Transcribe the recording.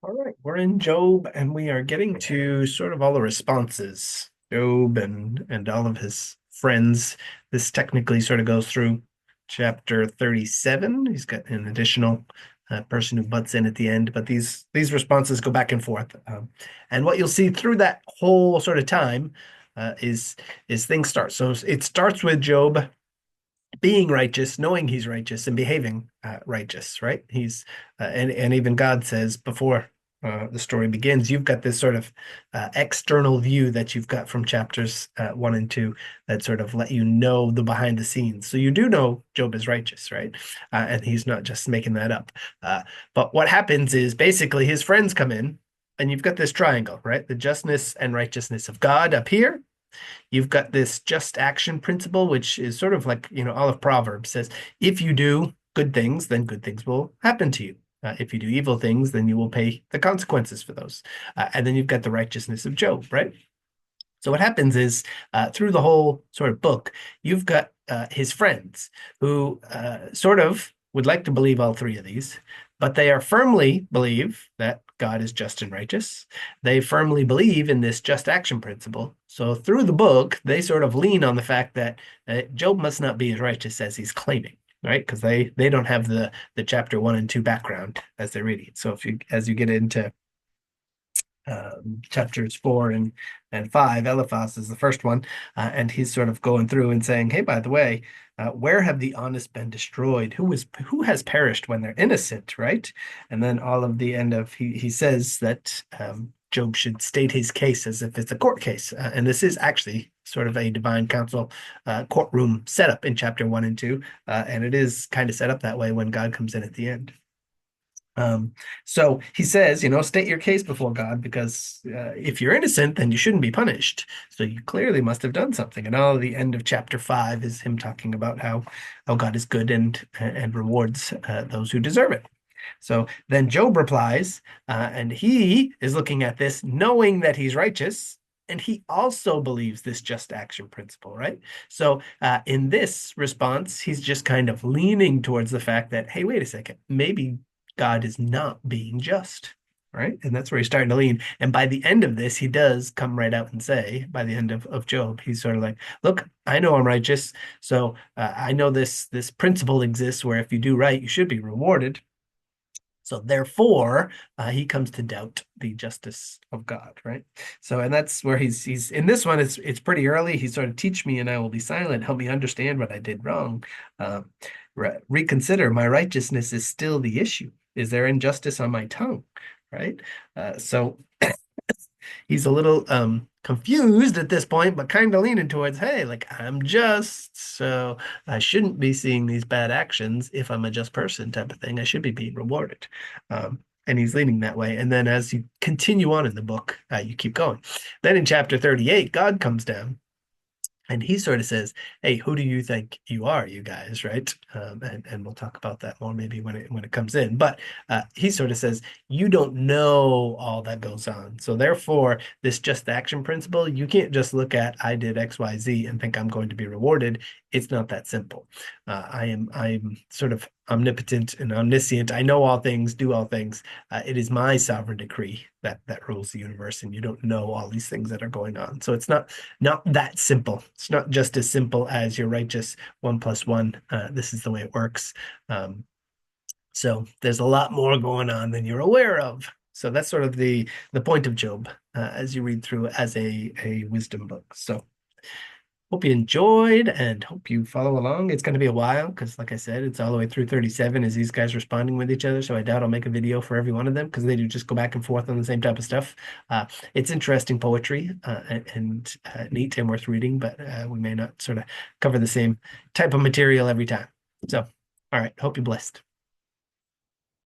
All right, we're in Job, and we are getting to sort of all the responses. Job and all of his friends. This technically sort of goes through chapter 37. He's got an additional person who butts in at the end, but these responses go back and forth. And what you'll see through that whole sort of time is things start. So it starts with Job being righteous, knowing he's righteous, and behaving righteous, right? And even God says before the story begins, you've got this sort of external view that you've got from chapters 1 and 2 that sort of let you know the behind the scenes. So you do know Job is righteous, right? And he's not just making that up. But what happens is basically his friends come in, and you've got this triangle, right? The justness and righteousness of God up here. You've got this just action principle, which is sort of like, all of Proverbs says, if you do good things, then good things will happen to you. If you do evil things, then you will pay the consequences for those. And then you've got the righteousness of Job, right? So what happens is through the whole sort of book, you've got his friends who sort of would like to believe all three of these, but they are firmly believe that God is just and righteous. They firmly believe in this just action principle. So through the book, they sort of lean on the fact that Job must not be as righteous as he's claiming, right? Because they don't have the chapter 1 and 2 background as they're reading. So if you as you get into chapters 4 and 5. Eliphaz is the first one, and he's sort of going through and saying, "Hey, by the way, where have the honest been destroyed? Who has perished when they're innocent?" Right, and then all of the end of he says that Job should state his case as if it's a court case, and this is actually sort of a divine council courtroom setup in chapter 1 and 2, and it is kind of set up that way when God comes in at the end. Um, so he says, state your case before God because if you're innocent, then you shouldn't be punished. So you clearly must have done something. And all the end of chapter 5 is him talking about how God is good and rewards those who deserve it. So then Job replies, and he is looking at this knowing that he's righteous. And he also believes this just action principle, right? So in this response, he's just kind of leaning towards the fact that, hey, wait a second, maybe God is not being just, right? And that's where he's starting to lean. And by the end of this, he does come right out and say, by the end of Job, he's sort of like, look, I know I'm righteous. So I know this principle exists where if you do right, you should be rewarded. So therefore, he comes to doubt the justice of God, right? So, and that's where he's in this one. It's pretty early. He's sort of teach me, and I will be silent. Help me understand what I did wrong. Reconsider my righteousness is still the issue. Is there injustice on my tongue, right? So he's a little confused at this point, but kind of leaning towards, hey, like I'm just, so I shouldn't be seeing these bad actions if I'm a just person type of thing. I should be being rewarded. And he's leaning that way. And then as you continue on in the book, you keep going. Then in chapter 38, God comes down and he sort of says, "Hey, who do you think you are, you guys?" Right? And we'll talk about that more maybe when it comes in. But he sort of says, "You don't know all that goes on. So therefore, this just action principle, you can't just look at I did X, Y, Z and think I'm going to be rewarded. It's not that simple. I'm sort of omnipotent and omniscient. I know all things, do all things. It is my sovereign decree that rules the universe, and you don't know all these things that are going on. So it's not that simple. It's not just as simple as you're righteous, 1 plus 1. This is the way it works. So there's a lot more going on than you're aware of. So that's sort of the point of Job as you read through as a wisdom book. So hope you enjoyed and hope you follow along. It's going to be a while because, like I said, it's all the way through 37 as these guys responding with each other. So I doubt I'll make a video for every one of them because they do just go back and forth on the same type of stuff. It's interesting poetry and neat and worth reading, but we may not sort of cover the same type of material every time. So, all right. Hope you're blessed.